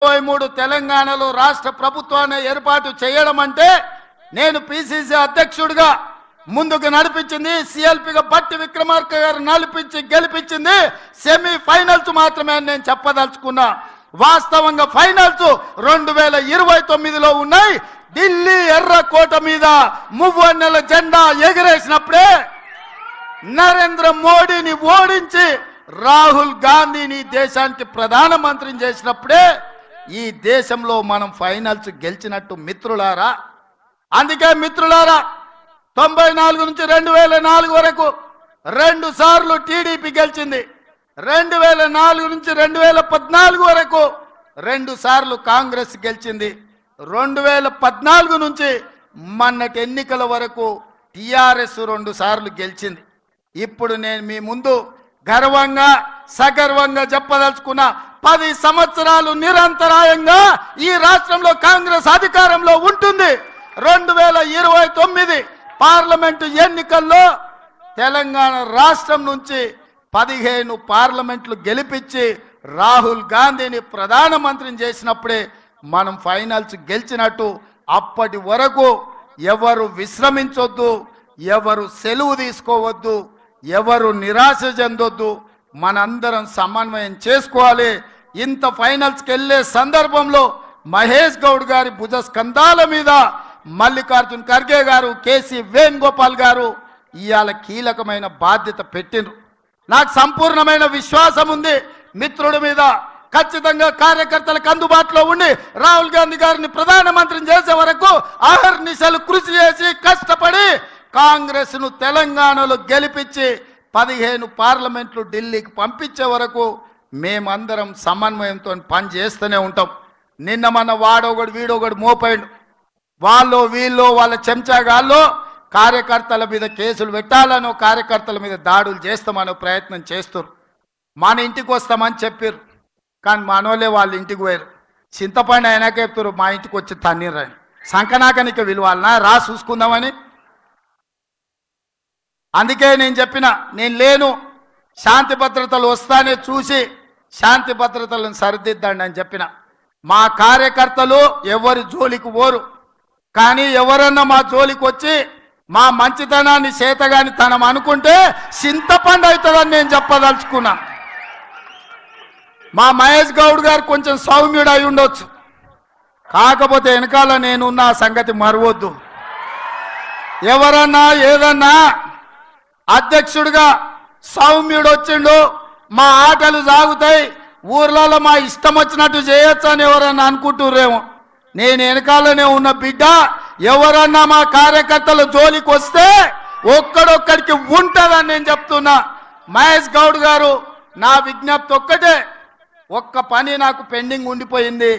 23 తెలంగాణలో రాష్ట్ర ప్రభుత్వాన్ని ఏర్పాటు చేయడం అంటే నేను పిసిసి అధ్యక్షుడిగా ముందుకు నడిపించింది, సిఎల్పిగా బట్టి విక్రమార్క గారు నడిపించి గెలిపించింది సెమీ ఫైనల్స్ మాత్రమే అని నేను చెప్పదలుచుకున్నా. వాస్తవంగా ఫైనల్స్ 2029లో ఉన్నాయి. ఢిల్లీ ఎర్రకోట మీద మువ్వన్నెల జెండా ఎగిరేసినప్పుడే, నరేంద్ర మోడీని ఓడించి రాహుల్ గాంధీని దేశానికి ప్రధానమంత్రిని చేసినప్పుడే ఈ దేశంలో మనం ఫైనల్స్ గెలిచినట్టు మిత్రులారా. అందుకే మిత్రులారా 94 నుంచి 2004 వరకు 2 సార్లు టీడీపీ గెలిచింది. 2004 నుంచి 2014 వరకు 2 సార్లు కాంగ్రెస్ గెలిచింది. 2014 నుంచి మొన్నటి ఎన్నికల వరకు టిఆర్ఎస్ 2 సార్లు గెలిచింది. ఇప్పుడు నేను మీ ముందు గర్వంగా సగర్వంగా చెప్పదలుచుకున్న 10 సంవత్సరాలు నిరంతరాయంగా ఈ రాష్ట్రంలో కాంగ్రెస్ అధికారంలో ఉంటుంది. 2029 పార్లమెంటు ఎన్నికల్లో తెలంగాణ రాష్ట్రం నుంచి 15 పార్లమెంట్లు గెలిపించి రాహుల్ గాంధీని ప్రధానమంత్రిని చేసినప్పుడే మనం ఫైనల్స్ గెలిచినట్టు. అప్పటి వరకు ఎవరు విశ్రమించొద్దు, ఎవరు సెలవు తీసుకోవద్దు, ఎవరు నిరాశ చెందొద్దు. మనందరం సమన్వయం చేసుకోవాలి. ఇంత ఫైనల్స్కి వెళ్ళే సందర్భంలో మహేష్ గౌడ్ గారి భుజస్కంధాల మీద మల్లికార్జున్ ఖర్గే గారు, కేసీ వేణుగోపాల్ గారు ఇవాళ కీలకమైన బాధ్యత పెట్టిండ్రు. నాకు సంపూర్ణమైన విశ్వాసం ఉంది మిత్రుడి మీద. ఖచ్చితంగా కార్యకర్తలకు అందుబాటులో ఉండి రాహుల్ గాంధీ గారిని ప్రధానమంత్రిని చేసే వరకు అహర్నిశలు కృషి చేసి కష్టపడి కాంగ్రెస్ ను తెలంగాణలో గెలిపించి 15 పార్లమెంట్లు ఢిల్లీకి పంపించే వరకు మేమందరం సమన్వయంతో పని చేస్తూనే ఉంటాం. నిన్న మన వాడొకడు వీడొకడు మోపాడు, వాళ్ళు వీళ్ళు వాళ్ళ చెంచాగాళ్ళు కార్యకర్తల మీద కేసులు పెట్టాలనో కార్యకర్తల మీద దాడులు చేస్తామనో ప్రయత్నం చేస్తారు. మన ఇంటికి వస్తామని చెప్పారు, కానీ మనోళ్ళే వాళ్ళ ఇంటికి పోయారు. చింతపండు అయినాక చెప్తారు మా ఇంటికి వచ్చి తన్నీరని. సంకనాకనికి విలువాలనా రా చూసుకుందామని. అందుకే నేను చెప్పిన, నేను లేను, శాంతి భద్రతలు వస్తానే చూసి శాంతి భద్రతలను సరిదిద్దండి అని చెప్పిన. మా కార్యకర్తలు ఎవరి జోలికి పోరు, కానీ ఎవరన్నా మా జోలికి వచ్చి మా మంచితనాన్ని చేతగాని తనం అనుకుంటే చింతపండు అవుతుందని నేను చెప్పదలుచుకున్నా. మా మహేష్ గౌడ్ గారు కొంచెం సౌమ్యుడు అయి ఉండొచ్చు, కాకపోతే వెనకాల నేనున్న సంగతి మరవద్దు. ఎవరన్నా ఏదన్నా అధ్యక్షుడిగా సౌమ్యుడు వచ్చిండు, మా ఆటలు సాగుతాయి, ఊర్లలో మా ఇష్టం వచ్చినట్టు చేయొచ్చు అని ఎవరన్నా అనుకుంటుర్రేమో. నేను వెనకాలనే ఉన్న బిడ్డ. ఎవరన్నా మా కార్యకర్తల జోలికి వస్తే ఒక్కడొక్కడికి ఉంటుందని నేను చెప్తున్నా. మహేష్ గౌడ్ గారు, నా విజ్ఞప్తి ఒక్కటే, ఒక్క పని నాకు పెండింగ్ ఉండిపోయింది.